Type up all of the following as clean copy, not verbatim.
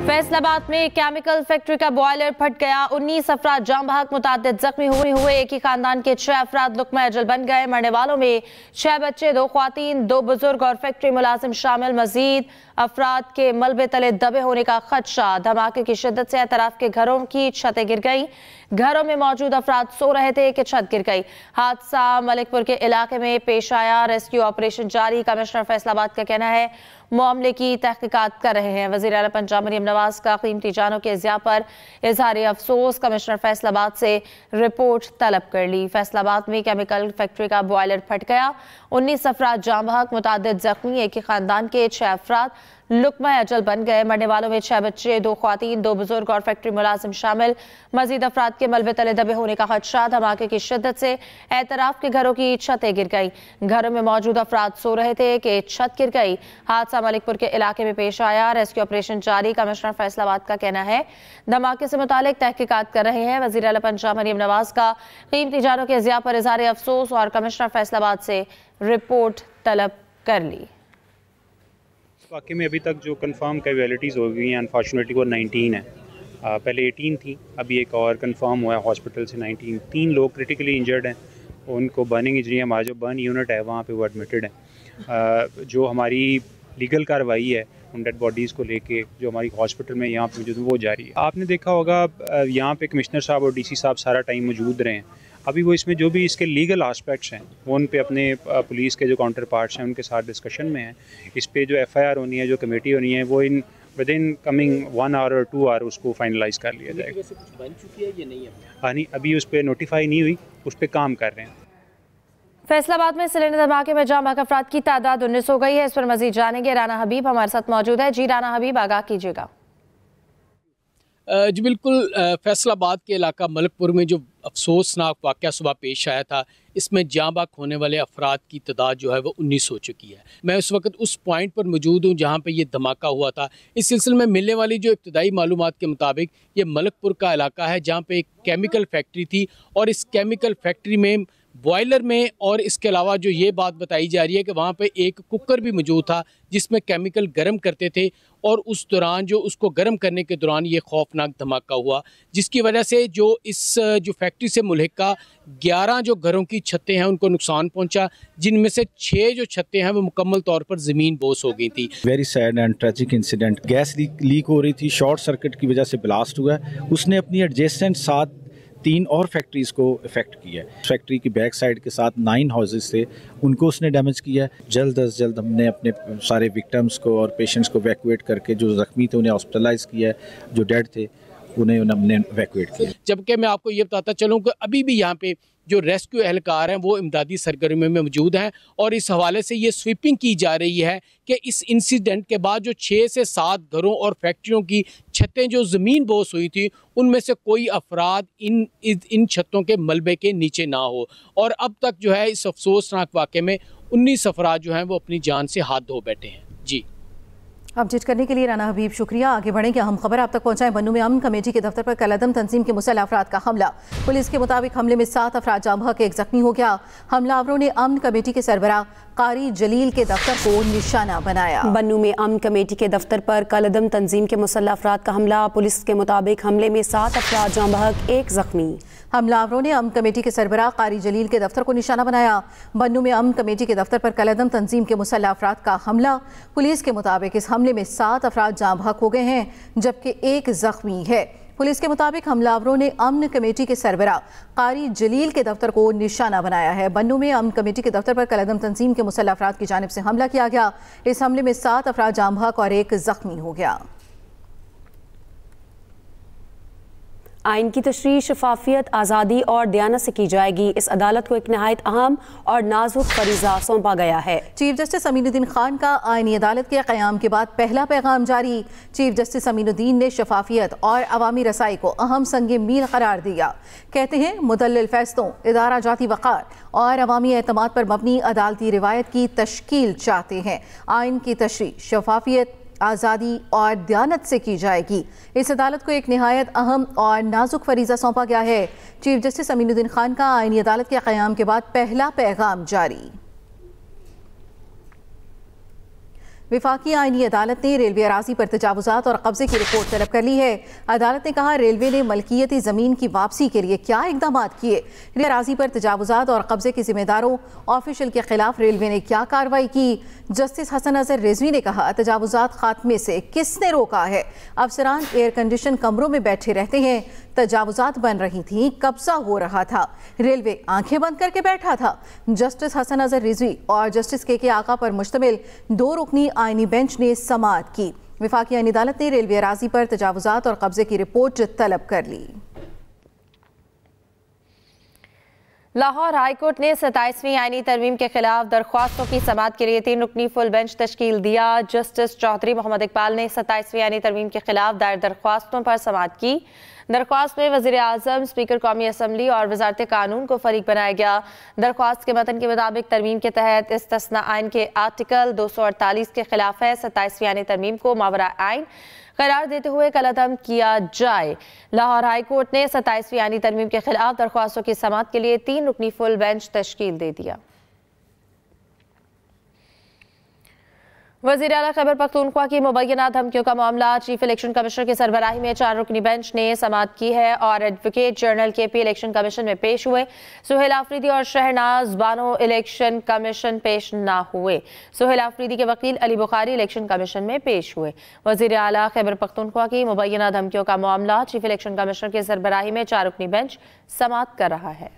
फैसलाबाद में chemical factory का boiler फट गया, 19 अफराद जाम बहक, मुतादिद जख्मी हुए। एक ही खानदान के 6 अफराद लुकमा अजल बन गए। मरने वालों में 6 बच्चे, 2 ख्वातीन, 2 बुजुर्ग और फैक्ट्री मुलाजिम शामिल। मजीद अफराद के मलबे तले दबे होने का खदशा। धमाके की शिद्दत से एतराफ के घरों की छतें गिर गई। घरों में मौजूद अफराद सो रहे थे कि छत गिर गई। हादसा मलिकपुर के इलाके में पेश आया। रेस्क्यू ऑपरेशन जारी। कमिश्नर फैसलाबाद का कहना है मामले की तहकीकात कर रहे हैं। वज़ीर आला पंजाब मरियम नवाज का कीमती जानों के ज़िया पर इजहार अफसोस। कमिश्नर फैसलाबाद से रिपोर्ट तलब कर ली। फैसलाबाद में केमिकल फैक्ट्री का बॉयलर फट गया, 19 अफराद जाम बहक, मुतादिद जख्मी। एक ही खानदान के 6 अफराद लुकमा अजल बन गए। मरने वालों में 6 बच्चे, 2 ख्वातीन, 2 बुजुर्ग और फैक्ट्री मुलाजिम शामिल। मजीद अफराद के मलबे तले दबे होने का खदशा। धमाके की शिद्दत से एतराफ के घरों की छतें गिर गई। घरों में मौजूद अफराद सो रहे थे कि छत गिर गई। हादसा मलिकपुर के इलाके में पेश आया। रेस्क्यू ऑपरेशन जारी। कमिश्नर फैसलाबाद का कहना है धमाके से मुतालिक तहकीकात कर रहे हैं। वज़ीर आला पंजाब मरियम नवाज का कीमती जानों के ज़िया पर इजहार अफसोस और कमिश्नर फैसलाबाद से रिपोर्ट तलब कर ली। वाक़े में अभी तक जो कंफर्म कैजुअलिटीज़ हो गई हैं अनफॉर्चुनेटली वो 19 है। पहले 18 थी, अभी एक और कंफर्म हुआ है हॉस्पिटल से 19। 3 लोग क्रिटिकली इंजर्ड हैं, उनको बर्निंग इंजरी है। हमारा जो बर्न यूनिट है वहाँ पे वो एडमिटेड है। जो हमारी लीगल कार्रवाई है उन डेड बॉडीज़ को लेके जो हमारी हॉस्पिटल में यहाँ पे मौजूद है वो जारी है। आपने देखा होगा यहाँ पे कमिश्नर साहब और डीसी साहब सारा टाइम मौजूद रहे हैं। अभी वो इसमें जो भी इसके लीगल आस्पेक्ट्स हैं वो उन पे अपने पुलिस के जो काउंटर पार्ट्स हैं उनके साथ डिस्कशन में हैं। इस पे जो FIR होनी है, जो कमेटी होनी है, वो विद इन कमिंग 1 आवर और 2 आवर उसको फाइनलाइज कर लिया जाएगा। कुछ बन चुकी है या नहीं है? नहीं, अभी उस पर नोटिफाई नहीं हुई, उस पर काम कर रहे हैं। फैसलाबाद में सिलेंडर धमाके में जाम बहक अफराद की तादाद 19 हो गई है। इस पर मजीद जानेंगे। राना हबीब हमारे साथ मौजूद है। जी राना हबीब, आगाह कीजिएगा। जी बिल्कुल, फैसलाबाद के इलाका मलिकपुर में जो अफसोसनाक वाक़या सुबह पेश आया था, इसमें जाम बहक होने वाले अफराद की तादाद जो है वो 19 हो चुकी है। मैं उस वक्त उस पॉइंट पर मौजूद हूँ जहाँ पे ये धमाका हुआ था। इस सिलसिले में मिलने वाली जो इब्तदाई मालूमात के मुताबिक ये मलिकपुर का इलाका है जहाँ पे एक केमिकल फैक्ट्री थी और इस केमिकल फैक्ट्री में बॉयलर में और इसके अलावा जो ये बात बताई जा रही है कि वहाँ पे एक कुकर भी मौजूद था जिसमें केमिकल गर्म करते थे और उस दौरान जो उसको गर्म करने के दौरान ये खौफनाक धमाका हुआ, जिसकी वजह से जो इस जो फैक्ट्री से मुल्हिका 11 जो घरों की छतें हैं उनको नुकसान पहुंचा, जिनमें से 6 जो छतें हैं वो मुकम्मल तौर पर ज़मीन बोस हो गई थी। Very sad and tragic incident. Gas leak हो रही थी, शॉर्ट सर्किट की वजह से ब्लास्ट हुआ। उसने अपनी एडजेसेंट 3 और फैक्ट्रीज़ को इफेक्ट किया है। फैक्ट्री की बैक साइड के साथ 9 हाउसेस थे, उनको उसने डैमेज किया। जल्द अज जल्द हमने अपने सारे विक्टिम्स को और पेशेंट्स को इवैक्यूएट करके जो ज़ख्मी थे उन्हें हॉस्पिटलाइज किया है, जो डेड थे उन्हें हमने इवैक्यूएट किया। जबकि मैं आपको ये बताता चलूँ कि अभी भी यहाँ पे जो रेस्क्यू एहलकार हैं वो इमदादी सरगर्मियों में मौजूद हैं और इस हवाले से ये स्वीपिंग की जा रही है कि इस इंसिडेंट के बाद जो 6 से 7 घरों और फैक्ट्रियों की छतें जो ज़मीन बोस हुई थी उनमें से कोई अफराद इन छतों के मलबे के नीचे ना हो। और अब तक जो है इस अफसोसनाक वाक़े में 19 अफराद जो हैं वो अपनी जान से हाथ धो बैठे हैं। जी, अपडेट करने के लिए राना हबीब शुक्रिया। आगे बढ़ेंगे, अहम खबर आप तक पहुंचाएं। बन्नू में अमन कमेटी के दफ्तर पर कलअदम तंजीम के मुसल्लह अफराद का हमला। पुलिस के मुताबिक हमले में 7 अफराद जाम बहक, 1 जख्मी हो गया। हमलावरों ने अमन कमेटी के सरबराह कारी जलील के दफ्तर को निशाना बनाया। बन्नू में अमन कमेटी के दफ्तर पर कलअदम तंजीम के मुसल्लह अफराद का हमला। पुलिस के मुताबिक हमले में 7 अफराद जाम बहक, 1 जख्मी। हमलावरों ने अमन कमेटी के सरबराह कारी जलील के दफ्तर को निशाना बनाया। बन्नू में अमन कमेटी के दफ्तर पर कलअदम तंजीम के मुसल्लह अफराद का हमला। पुलिस के मुताबिक इस हमले में 7 अफराद जाँ बहक हो गए हैं जबकि 1 जख्मी है। पुलिस के मुताबिक हमलावरों ने अमन कमेटी के सरबराह कारी जलील के दफ्तर को निशाना बनाया है। बन्नू में अमन कमेटी के दफ्तर पर कलअदम तंजीम के मुसल्लह अफराद की जानिब से हमला किया गया। इस हमले में 7 अफराद जाँ बहक और 1 जख्मी हो गया। आइन की तशरीह शफाफियत, आज़ादी और दयानत से की जाएगी। इस अदालत को एक नहायत अहम और नाजुक फरीज़ा सौंपा गया है। चीफ जस्टिस अमीनुद्दीन खान का आईनी अदालत के क़याम के बाद पहला पैगाम जारी। चीफ जस्टिस अमीनुद्दीन ने शफाफियत और अवामी रसाई को अहम संग मील करार दिया। कहते हैं मुदल्लिल फैसलों, इदारा जाती वक़ार और अवामी एतमाद पर मबनी अदालती रिवायत की तश्कील चाहते हैं। आइन की तशरीह शफाफियत, आज़ादी और दयानत से की जाएगी। इस अदालत को एक निहायत अहम और नाजुक फरीज़ा सौंपा गया है। चीफ जस्टिस अमीनुद्दीन खान का आईनी अदालत के क़याम के बाद पहला पैगाम जारी। वफाकी आईनी अदालत ने रेलवे अराजी पर तजावुजात और कब्जे की रिपोर्ट तलब कर ली है। अदालत ने कहा रेलवे ने मलकियती ज़मीन की वापसी के लिए क्या इकदाम किए, रेलवे अराजी पर तजावुजात और कब्जे के जिम्मेदारों ऑफिशियल के खिलाफ रेलवे ने क्या कार्रवाई की। जस्टिस हसन अजहर रिजवी ने कहा तजावुजात खात्मे से किसने रोका है। अफसरान एयर कंडीशन कमरों में बैठे रहते हैं, तजावुजात बन रही थी, कब्जा हो रहा था, रेलवे आंखें बंद करके बैठा था। जस्टिस हसन अजहर रिजवी और जस्टिस के आका पर मुश्तमिल 2 रुकनी आईनी बेंच ने समाअत की। वफाकी आईनी अदालत ने रेलवे अराजी पर तजावुजात और कब्जे की रिपोर्ट तलब कर ली। लाहौर हाईकोर्ट ने 27वीं आईनी तरमीम के खिलाफ दरख्वास्तों की समाअत के लिए 3 रुकनी फुल बेंच तश्कील दिया। जस्टिस चौधरी मोहम्मद इकबाल ने 27वीं आईनी तरमीम के खिलाफ दायर दरख्वास्तों पर समाअत की। दरख्वास्त में वज़ीर आज़म, स्पीकर कौमी असम्बली और वज़ारत कानून को फरीक बनाया गया। दरख्वास्त के मतन के मुताबिक तरमीम के तहत इस्तिस्ना आइन के आर्टिकल 248 के खिलाफ है। 27वीं आईनी तरमीम को मावरा आइन करार देते हुए कलअदम किया जाए। लाहौर हाई कोर्ट ने 27वीं आईनी तरमीम के खिलाफ दरख्वास्तों की समाअत के लिए 3 रुकनी फुल बेंच तश्कील दे दिया। वज़ीर आला खैबर पख्तूनख्वा की मुबैना धमकियों का मामला चीफ इलेक्शन कमिश्नर की सरबराही में 4 रुकनी बेंच ने समाअत की है और advocate general KP election commission में पेश हुए। सुहेल आफरीदी और शहनाज बानो इलेक्शन कमीशन पेश ना हुए। सुहेल आफरीदी के वकील अली बुखारी इलेक्शन कमीशन में पेश हुए। वज़ीर आला खैबर पख्तूनख्वा की मुबैना धमकियों का मामला चीफ इलेक्शन कमिश्नर की सरबराही में 4 रुकनी बेंच समाअत कर रहा है।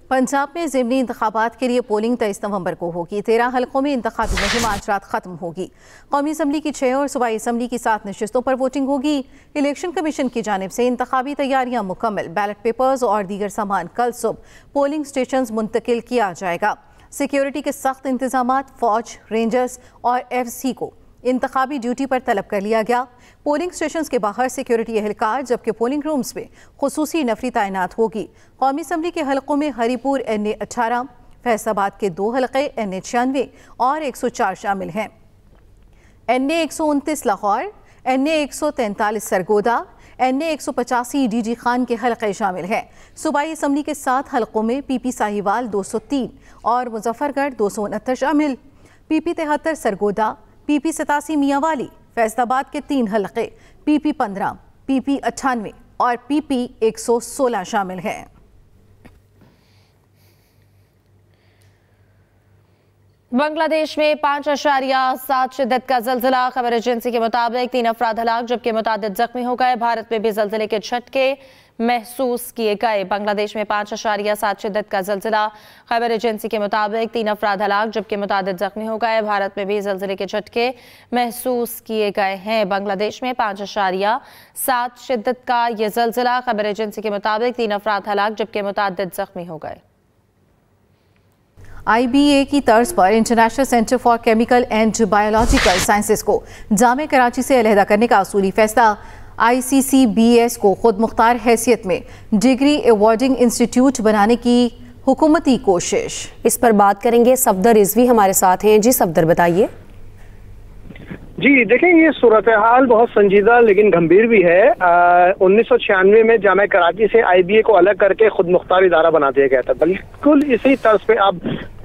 पंजाब में ज़िमनी इंतखाबात के लिए पोलिंग 23 नवंबर को होगी। 13 हलकों में इंतखाबी मुहिम आज रात खत्म होगी। कौमी असम्बली की 6 और सूबाई असम्बली की 7 नशिस्तों पर वोटिंग होगी। इलेक्शन कमीशन की जानिब से इंतखाबी तैयारियां मुकम्मल, बैलेट पेपर्स और दीगर सामान कल सुबह पोलिंग स्टेशन मुंतकिल किया जाएगा। सिक्योरिटी के सख्त इंतजाम, फौज, रेंजर्स और FC को इंतखाबी ड्यूटी पर तलब कर लिया गया। पोलिंग स्टेशन के बाहर सिक्योरिटी एहलकार जबकि पोलिंग रूम्स में खुसूसी नफरी तैनात होगी। कौमी असम्बली के हलकों में हरीपुर NA 18, फैसलाबाद के 2 हलके NA 96 और 104 शामिल हैं। NA 129 Lahore, NA 143 Sargodha, NA 185 DG Khan के हलके शामिल हैं। सूबाई असम्बली के 7 हलकों में PP साहिवाल 203 और मुजफ्फरगढ़ 269 शामिल। PP 73 सरगोदा, PP 87 मियांवाली, फैसलाबाद के 3 हलके PP 15, PP 98 और PP 116 शामिल हैं। बांग्लादेश में 5.7 शिद्दत का ज़लज़ला। खबर एजेंसी के मुताबिक 3 अफराद हलाक जबकि मुतादिद जख्मी हो गए। भारत में भी ज़लज़ले के झटके महसूस किए गए। बांग्लादेश में 5.7 शिद्दत का ज़लज़ला। खबर एजेंसी के मुताबिक 3 अफराद हलाक जबकि मुतादिद जख्मी हो गए। भारत में भी ज़लज़ले के झटके महसूस किए गए हैं। बांग्लादेश में 5.7 शिद्दत का यह ज़लज़ला। खबर एजेंसी के मुताबिक 3 अफराद हलाक जबकि मुतादिद जख्मी हो गए। IBA की तर्ज पर international centre for chemical and biological sciences को जामे कराची से अलहदा करने का असूली फैसला। ICCBS को खुद मुख्तार हैसियत में डिग्री अवॉर्डिंग इंस्टीट्यूट बनाने की हुकूमती कोशिश। इस पर बात करेंगे, सफदर रिजवी हमारे साथ हैं। जी सफदर, बताइए। जी देखें, ये सूरत हाल बहुत संजीदा लेकिन गंभीर भी है। 1996 में जामे कराची से IBA को अलग करके खुद मुख्तार इदारा बना दिया गया था। बिल्कुल इसी तर्ज पे अब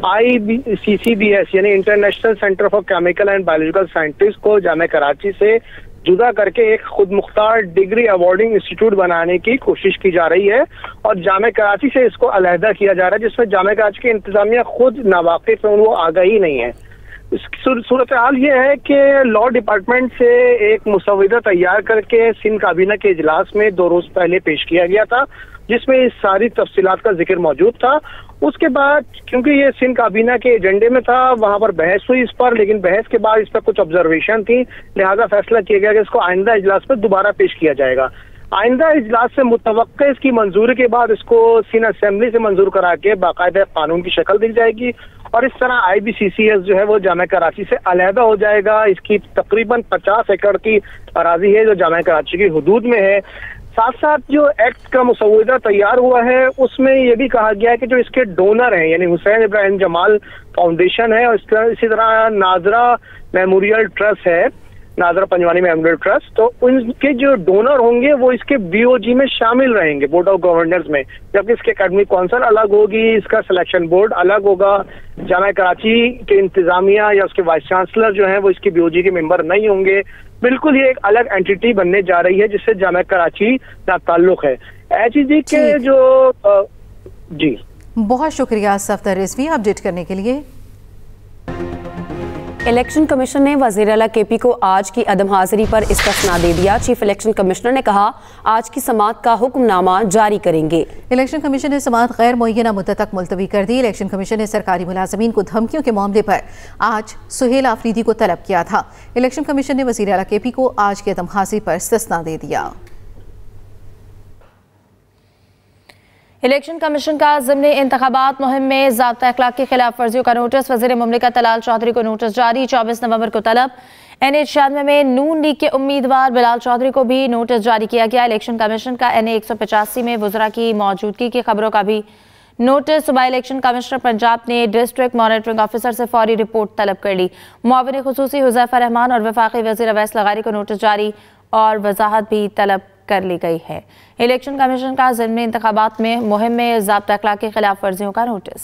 ICCBS यानी international centre for chemical and biological scientist को जामे कराची से जुदा करके एक खुद मुख्तार डिग्री अवॉर्डिंग इंस्टीट्यूट बनाने की कोशिश की जा रही है और जामे कराची से इसको अलहदा किया जा रहा है, जिसमें जामे कराची की इंतजामिया खुद नावाकिफ है, वो आगाही नहीं है। सूरत हाल ये है कि लॉ डिपार्टमेंट से एक मुसविदा तैयार करके सिंध काबीना के इजलास में 2 रोज पहले पेश किया गया था, जिसमें इस सारी तफसीलात का जिक्र मौजूद था। उसके बाद क्योंकि ये सिंध काबीना के एजेंडे में था, वहां पर बहस हुई इस पर, लेकिन बहस के बाद इस पर कुछ ऑब्जर्वेशन थी, लिहाजा फैसला किया गया कि इसको आइंदा इजलास में दोबारा पेश किया जाएगा। आइंदा इजलास से मुतवक्के इसकी मंजूरी के बाद इसको सिंध असेंबली से मंजूर करा के बाकायदा कानून की शक्ल दी जाएगी और इस तरह IBCCS जो है वो जामे कराची से अलहदा हो जाएगा। इसकी तकरीबन 50 एकड़ की अराजी है जो जामे कराची की हुदूद में है। साथ साथ जो एक्ट का मुसव्वदा तैयार हुआ है उसमें यह भी कहा गया है कि जो इसके डोनर हैं यानी हुसैन इब्राहिम जमाल फाउंडेशन है और इसी तरह नाजरा मेमोरियल ट्रस्ट है। नाजरा पंजवानी मेमोरियल ट्रस्ट, तो उनके जो डोनर होंगे वो इसके BOG में शामिल रहेंगे, बोर्ड ऑफ गवर्नर्स में, जबकि इसके एकेडमिक काउंसिल अलग होगी, इसका सिलेक्शन बोर्ड अलग होगा। जामा कराची के इंतजामिया या उसके वाइस चांसलर जो हैं वो इसके BOG के मेंबर नहीं होंगे। बिल्कुल ये एक अलग एंटिटी बनने जा रही है जिससे जामा कराची का ताल्लुक है। HEG के जो जी बहुत शुक्रिया सफदर रिजवी अपडेट करने के लिए। इलेक्शन कमीशन ने वज़ीर आला KP को आज की अदम हाजिरी पर इस्तिफ़ना दे दिया। चीफ इलेक्शन कमिश्नर ने कहा आज की समाअत का हुक्मनामा जारी करेंगे। इलेक्शन कमीशन ने समाअत गैर मुअय्यना मुद्दत तक मुलतवी कर दी। इलेक्शन कमीशन ने सरकारी मुलाजमीन को धमकियों के मामले पर आज सुहेल आफरीदी को तलब किया था। इलेक्शन कमीशन ने वज़ीर आला KP को आज की अदम हाजिरी पर इस्तिफ़ना दे दिया। इलेक्शन कमीशन का ज़िम्नी इंतखाबात मुहिम में ज़ाब्ता अखलाक की खिलाफ वर्जियों का नोटिस। वज़ीर मुमलिकत तलाल चौधरी को नोटिस जारी। 24 नवंबर को तलब। NA-96 में नून लीग के उम्मीदवार बिलाल चौधरी को भी नोटिस जारी किया गया। इलेक्शन कमीशन का NA-185 में वज़रा की मौजूदगी की खबरों का भी नोटिस। सूबाई इलेक्शन कमिश्नर पंजाब ने डिस्ट्रिक्ट मॉनिटरिंग ऑफिसर से फौरी रिपोर्ट तलब कर ली। मुआविन खुसूसी हुज़ैफा रहमान और वफाकी वज़ीर अवैस लगारी को नोटिस जारी और वजाहत भी तलब कर ली गई है। इलेक्शन कमीशन का ज़िम्नी इंतखाबात में मुहिम में ज़ाब्ता अखलाक की खिलाफ वर्जियों का नोटिस।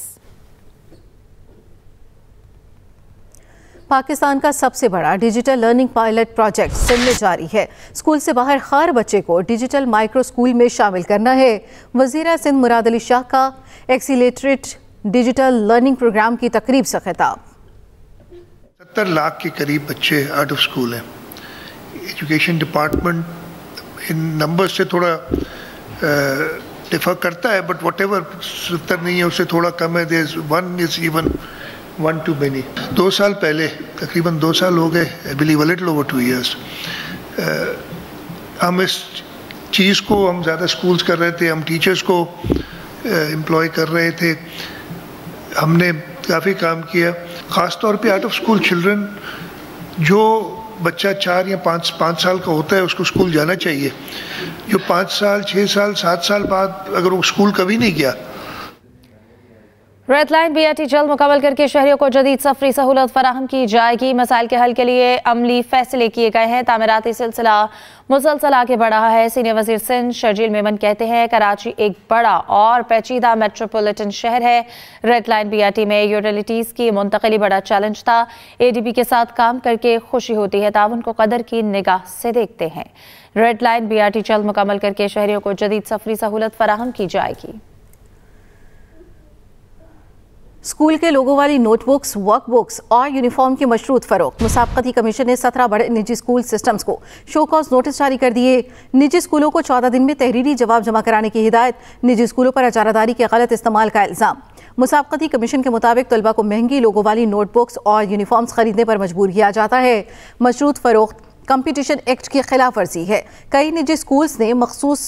पाकिस्तान का सबसे बड़ा digital learning pilot project Sindh में जारी है। स्कूल से बाहर हर बच्चे को डिजिटल माइक्रो स्कूल में शामिल करना है। वज़ीर सिंध मुराद अली शाह का एक्सीलेटरेट डिजिटल लर्निंग प्रोग्राम की तकरीब से खिताब। 70 लाख के करीब बच्चे आउट ऑफ स्कूल हैं। एजुकेशन डिपार्टमेंट इन नंबर से थोड़ा डिफर करता है, बट वट एवर 70 नहीं है, उससे थोड़ा कम है। One is even one two many. 2 साल पहले, तकरीबन 2 साल हो गए, I believe a little over 2 years, हम इस चीज़ को हम ज़्यादा स्कूल्स कर रहे थे, हम टीचर्स को एम्प्लॉय कर रहे थे, हमने काफ़ी काम किया। ख़ास तौर पे आउट ऑफ स्कूल चिल्ड्रन, जो बच्चा 4 या 5 साल का होता है उसको स्कूल जाना चाहिए। जो 5 साल 6 साल 7 साल बाद अगर वो स्कूल कभी नहीं गया। रेड लाइन BRT जल्द मुकम्मल करके शहरियों को जदीद सफरी सहूलत फराहम की जाएगी। मसाइल के हल के लिए अमली फैसले किए गए हैं। तामीराती सिलसिला मुसलसल आगे बढ़ रहा है। सीनियर वजीर सिंध शर्जील मेमन कहते हैं कराची एक बड़ा और पेचीदा मेट्रोपॉलिटन शहर है। रेड लाइन BRT में यूटिलिटीज़ की मुंतकली बड़ा चैलेंज था। ADB के साथ काम करके खुशी होती है। ताउन को कदर की निगाह से देखते हैं। रेड लाइन BRT जल्द मुकम्मल करके शहरियों को जदीद सफरी सहूलत फराहम की जाएगी। स्कूल के लोगों वाली नोटबुक्स, वर्कबुक्स और यूनिफॉर्म की मशरूत फरोख्त। मुसाबकती कमीशन ने 17 बड़े निजी स्कूल सिस्टम्स को शो कॉज नोटिस जारी कर दिए। निजी स्कूलों को 14 दिन में तहरीरी जवाब जमा कराने की हिदायत। निजी स्कूलों पर अजारादारी के गलत इस्तेमाल का इल्ज़ाम। मुसाबकती कमीशन के मुताबिक तलबा को महंगी लोगों वाली नोटबुक्स और यूनिफॉर्म्स खरीदने पर मजबूर किया जाता है। मशरूत फरोख्त कंपटीशन एक्ट की खिलाफ वर्जी है। कई निजी स्कूल्स ने मखसूस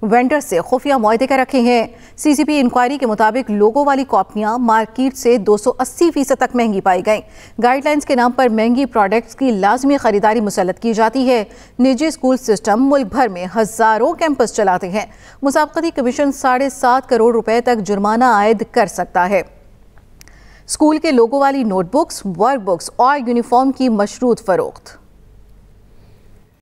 वेंडर से खुफिया मुआहदे कर रखे हैं। CCP इंक्वायरी के मुताबिक लोगों वाली कॉपियां मार्केट से 280% तक महंगी पाई गईं। गाइडलाइंस के नाम पर महंगी प्रोडक्ट्स की लाजमी खरीदारी मुसल्लत की जाती है। निजी स्कूल सिस्टम मुल्क भर में हजारों कैंपस चलाते हैं। मुसाबकती कमीशन 7.5 करोड़ रुपए तक जुर्माना आयद कर सकता है। स्कूल के लोगों वाली नोटबुक्स, वर्कबुक्स और यूनिफॉर्म की मशरूत फरोख्त।